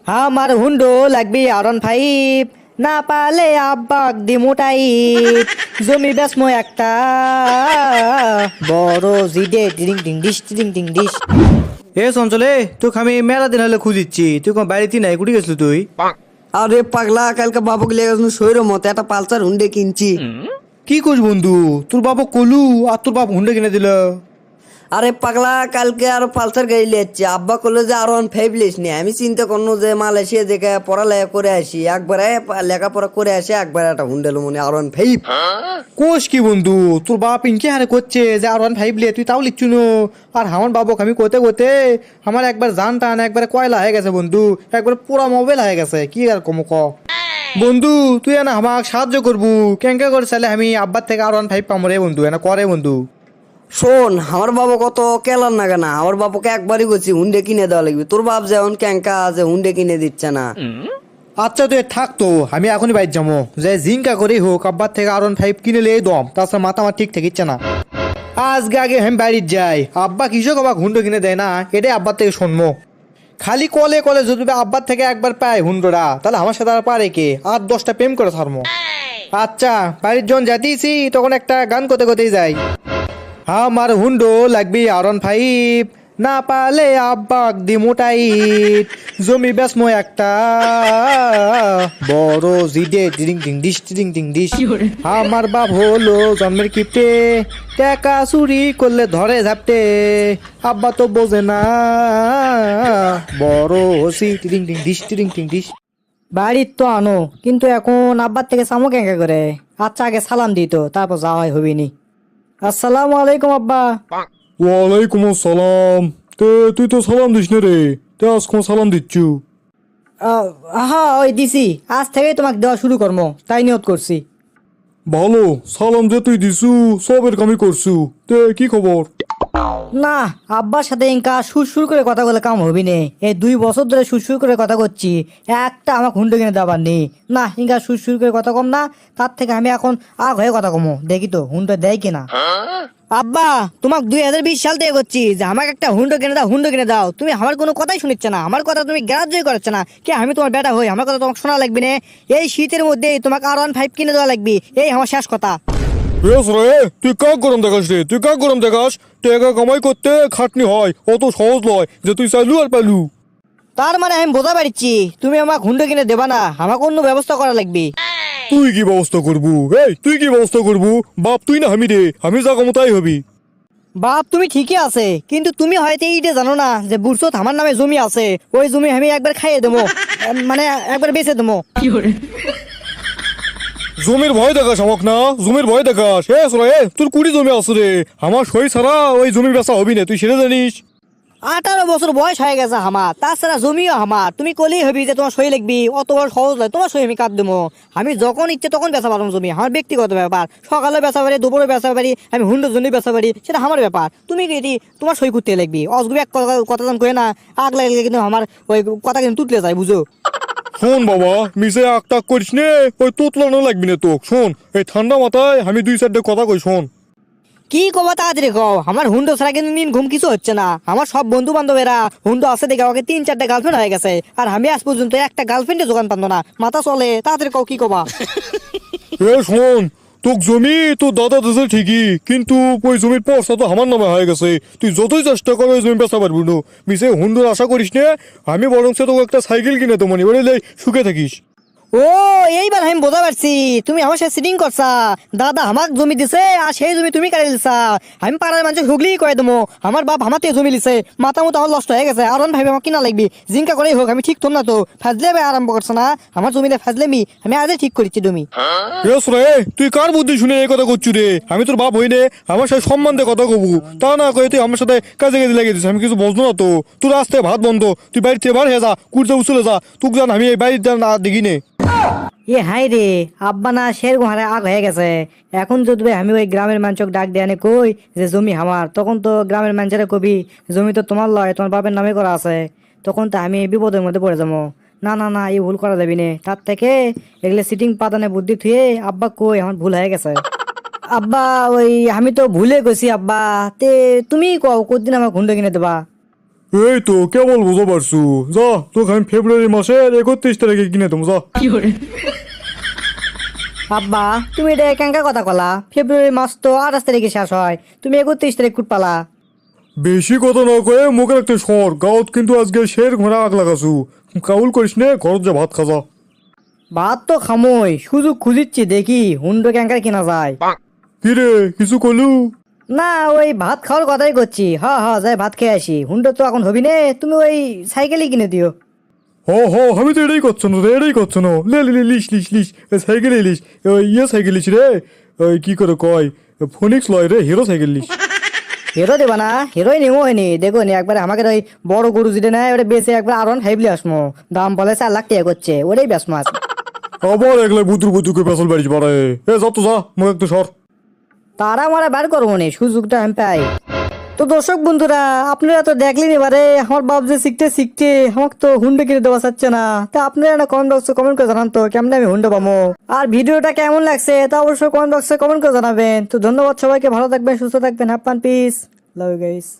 আমার হুন্ডো লাগবে R15, না পালে আব্বাক দিমু টাইট। জমি বেসমো একটা বড় জিডে টিং টিং ডিশ টিং টিং ডিশ। এ চঞ্চলে তোকে আমি মেলা দিন হলে খুঁজিচ্ছি, তুই কোন বাড়িতে নাই, কুটি গেছিলি তুই? আরে পাগলা, কালকে বাবুকে লেগে শরীরের মতো একটা পালসার হুন্ডে কিনছি। কি করছ বন্ধু, তোর বাবা কলু আর তোর বাপ হুন্ডা কিনে দিল? আরে পাগলা, কালকে আর পালসার গাড়ি লিয়েছি। আব্বা করলো যে R15 লিস নি। আমি চিন্তা করলো যে মালয়েশিয়া দেখে পড়ালেখা করে আসি, একবারে লেখাপড়া করে আসি, একবার একটা হুন্ডা লো মনে R15। কোষ কি বন্ধু, তোর বাপ ইনকে হারে করছে যে R15 লিয়ে, তুই তাও লিখছু নো? আর আমার বাবক আমি কোতে কোতে আমার একবার জান টান একবারে কয়লা হয়ে গেছে বন্ধু, একবার পুরা মোবাইল হয়ে গেছে। কি আর কম ক বন্ধু, তুই না আমাকে সাহায্য করবু কেঙ্কা করে চাইলে আমি আব্বার থেকে R15 পাবো রে বন্ধু, এনা করে বন্ধু। শোন, আমার বাবা কত কেলার না কেনা, আমার বাবাকে একবারই করছি হুন্ডে কিনে দেওয়া লাগবে। তোর বাপ যেমন ক্যাঙ্কা আছে হুন্ডে কিনে দিচ্ছে না। আচ্ছা তুই থাকতো, আমি এখনই বাইর যাবো, যে জিঙ্কা করেই হোক আব্বার থেকে R15 কিনে লে দম, তাছাড়া মাথা আমার ঠিক থাকিচ্ছে না। আজকে আগে আমি বাড়ির যাই, আব্বা কৃষক আমাকে হুন্ডো কিনে দেয় না, এটাই আব্বার থেকে শুনবো। খালি কলে কলে যদি আব্বার থেকে একবার পায় হুন্ডোরা, তাহলে আমার সাথে আর পারে কে, 8-10টা প্রেম করে থারমো। আচ্ছা বাড়ির যখন যাতেইছি তখন একটা গান করতে করতেই যাই। আমার হুন্ডো লাগবে R15, না পালে আব্বাক দিমু টাইট। জমি বেসমো একটা বড় জিডে টিং টিং ডিশ টিং টিং ডিশ। আমার বাপ হলো জন্মের কিপটে, টাকা চুরি করলে ধরে ঝাপটে। আব্বা তো বোঝে না বড় হসি টিং টিং ডিশ টিং টিং ডিশ। বাড়ির তো আনো, কিন্তু এখন আব্বার থেকে সামো কেঙ্কা করে। আচ্ছা আগে সালাম দিত, তারপর যাওয়া হবিনি। আসসালামু আলাইকুম আব্বা। ওয়ালাইকুম আসসালাম। তে তুই তো সালাম দিস না রে, তে আজকে সালাম দিচ্ছু? হ্যাঁ ওই দিছি, আজ থেকে তোমাকে দেওয়া শুরু করবো তাই নিয়ত করছি। ভালো, সালাম যে তুই দিছু সবের কামি করছু। তে কি খবর? না, আব্বার সাথে ইনকা সুর করে কথা বলে কাম হবি নে। এই 2 বছর ধরে সুর করে কথা করছি, একটা আমার হুন্ডো কিনে দেবার নেই। না, ইনকা সুর করে কথা কম না, তার থেকে আমি এখন আগ হয়ে কথা কমো, দেখি তো হুন্ডো দেয় কিনা। আব্বা, তোমাকে 2020 সাল থেকে করছি যে আমাকে একটা হুন্ডো কিনে দাও, হুন্ডো কিনে দাও। তুমি আমার কোনো কথাই শুনিচ্ছে না, আমার কথা তুমি গ্রাহ্যই করছে না। কে আমি তোমার বেটা হই, আমার কথা তোমাকে শোনা লাগবে না? এই শীতের মধ্যেই তোমাকে R15 কিনে দেওয়া লাগবে, এই আমার শেষ কথা। বেশ রে, তুই কাক গরম দেখাস রে, তুই কাক গরম দেখাস। টাকা কামাই করতে খাটনি হয়, অত সহজ নয় যে তুই চাইলু আর পাইলু। তার মানে আমি বোঝা পারছি তুমি আমাকে হুন্ডো কিনে দেবা না, আমাকে অন্য ব্যবস্থা করা লাগবে। তুই কি ব্যবস্থা করবু? এই তুই কি ব্যবস্থা করবু? বাপ তুই না আমি রে, আমি যা কমো তাই হবি। বাপ তুমি ঠিকই আছে, কিন্তু তুমি হয়তো এইটা জানো না যে বুড়সত আমার নামে জমি আছে। ওই জমি আমি একবার খাইয়ে দেবো, মানে একবার বেচে দেবো। জমির ভয় দেখাস আমাক না, জমির ভয় দেখাস। এ সোরা, তোর কুড়ি জমি আছে রে, আমার সই ছাড়া ওই জমি বেচা হবি না, তুই সেটা জানিস? 18 বছর বয়স হয়ে গেছে আমার, তাছাড়া জমিও আমার। তুমি কলেই হবি যে তোমার সই লিখবি, অত বড় সহজ নয়। তোমার সই আমি কাট দেবো, আমি যখন ইচ্ছে তখন বেচা পারবো জমি, আমার ব্যক্তিগত ব্যাপার। সকালে বেচা পারি, দুপুরে বেচা পারি, আমি হুন্ডোর জন্য বেচা পারি, সেটা আমার ব্যাপার। তুমি কি তোমার সই করতে লিখবি? অসগুবি এক কথা কয়ে না, আগ লাগলে কিন্তু আমার ওই কথা কিন্তু তুতলে যায়, বুঝো? শোন বাবা, মিশে আক টাক করিস নে, ওই তোতলানো লাগবি না তো। শোন, এই ঠান্ডা মাথায় আমি 2-4টে কথা কই, শোন। কি কবা তাড়াতাড়ি কও, আমার হুন্ডো ছাড়া কিন্তু দিন ঘুম কিছু হচ্ছে না। আমার সব বন্ধু বান্ধবেরা হুন্ডো আছে দেখে আমাকে 3-4টা গার্লফ্রেন্ড হয়ে গেছে, আর আমি আজ পর্যন্ত একটা গার্লফ্রেন্ডের জোগান পাবো না। মাথা চলে, তাড়াতাড়ি কও কি কবা। এ শোন, তোর জমি তোর দাদা দিয়েছে ঠিকই, কিন্তু ওই জমির পয়সা তো আমার নামে হয়ে গেছে। তুই যতই চেষ্টা করো ওই জমি বেচা পারবি না। মিশে হুন্ডুর আশা করিস নে, আমি বরং তোকে একটা সাইকেল কিনে তো মনে বলে সুখে থাকিস। ও, এইবার আমি বোঝা পারছি তুমি আমার সাথে সিটিং করছা। দাদা আমার জমি দিছে, আর সেই জমি তুমি কাটে দিছা। আমি পাড়ার মানুষ হুগলি কয়ে দেবো আমার বাপ আমার থেকে জমি লিছে। মাথা মতো আমার নষ্ট হয়ে গেছে, আর ভাইবে আমার কিনা লাগবি। জিঙ্কা করেই হোক, আমি ঠিক তোর না তো ফাজলে আরম্ভ করছো না। আমার জমিতে ফাজলেমি আমি আজই ঠিক করেছি তুমি। রে, তুই কার বুদ্ধি শুনে এই কথা করছু রে? আমি তোর বাপ হই নে, আমার সাথে সম্মান দিয়ে কথা কবু, তা না কয়ে তুই আমার সাথে কাজে কাজে লাগিয়ে দিস। আমি কিছু বুঝবো না তো, তোর আসতে ভাত বন্ধ, তুই বাড়ির থেকে বার হয়ে যা, কুড়তে উচলে যা। তুক জান আমি এই বাড়ির না দেখি নে। এ হাই রে, আব্বা না সেরকম হারে আগ হয়ে গেছে। এখন যদি আমি ওই গ্রামের মানুষক ডাক দিয়ে আনে কই যে জমি আমার, তখন তো গ্রামের মানুষেরা কবি জমি তো তোমার লয়, তোমার বাপের নামে করা আছে। তখন তো আমি বিপদের মধ্যে পড়ে যাবো। না না না, এই ভুল করা যাবি না। তার থেকে এগুলো সিটিং পাতানে বুদ্ধি থুয়ে আব্বা কই আমার ভুল হয়ে গেছে। আব্বা ওই আমি তো ভুলে গেছি আব্বা। তে তুমি কও কতদিন আমার হুন্ডা কিনে দেবা? এই তো কেবল বুঝতে পারছু, যা তোকে আমি ফেব্রুয়ারি মাসের 31 তারিখে কিনে দেবো, যা। আব্বা তুমি এটা একাঙ্কা কথা কলা, ফেব্রুয়ারি মাস তো 28 তারিখে শেষ হয়, তুমি 31 তারিখ কুট পালা। বেশি কথা না কয়ে মুখের একটা সর, গাঁত কিন্তু আজকে শের ঘোড়া আগ লাগাছু, কাউল করিস নে, ঘরত যা ভাত খাজা। ভাত তো খামোই, সুযোগ খুঁজিচ্ছি দেখি হুন্ডো ক্যাঙ্কার কিনা যায়। কিরে কিছু কলু? না ওই ভাত খাওয়ার কথাই করছি, যাই ভাত খেয়ে আসি, হুন্ডো তো এখন হবি নে, তুমি ওই সাইকেলই কিনে দিও। আমি তো এটাই করছো না রে, এটাই করছো না, লে লে লে, লিস লিস লিস, সাইকেল লিস, ওই সাইকেল লিস রে, ওই কি করে কয়, ফোনিক্স লয় রে, হিরো সাইকেল লিস। হিরো দেবা না, হিরোই নিমো হয়নি, দেখো নি একবার আমাকে ওই বড় গরু যেটা নেয় ওটা বেঁচে একবার আরন হাইবলি আসমো, দাম বলে 4 লাখ টাকা করছে, ওটাই বেসমো আজ। আবার একলাই বুতুর বুতুকে পেছল বাড়িছে পারে, যত যা মুখ একটু সর। তারা মারা বার করবো নি, সুযোগটা আমি পাই। তো দর্শক বন্ধুরা, আপনারা তো দেখলেন এবারে আমার বাপ যে শিখতে আমাকে তো হুন্ডা কিনে দেওয়া চাচ্ছে না, তা আপনারা না কমেন্ট বক্সে কমেন্ট করে জানান তো কেমন আমি হুন্ডা পাবো, আর ভিডিওটা কেমন লাগছে তা অবশ্যই কমেন্ট বক্সে কমেন্ট করে জানাবেন। তো ধন্যবাদ সবাইকে, ভালো থাকবেন, সুস্থ থাকবেন, have fun, peace, love you guys.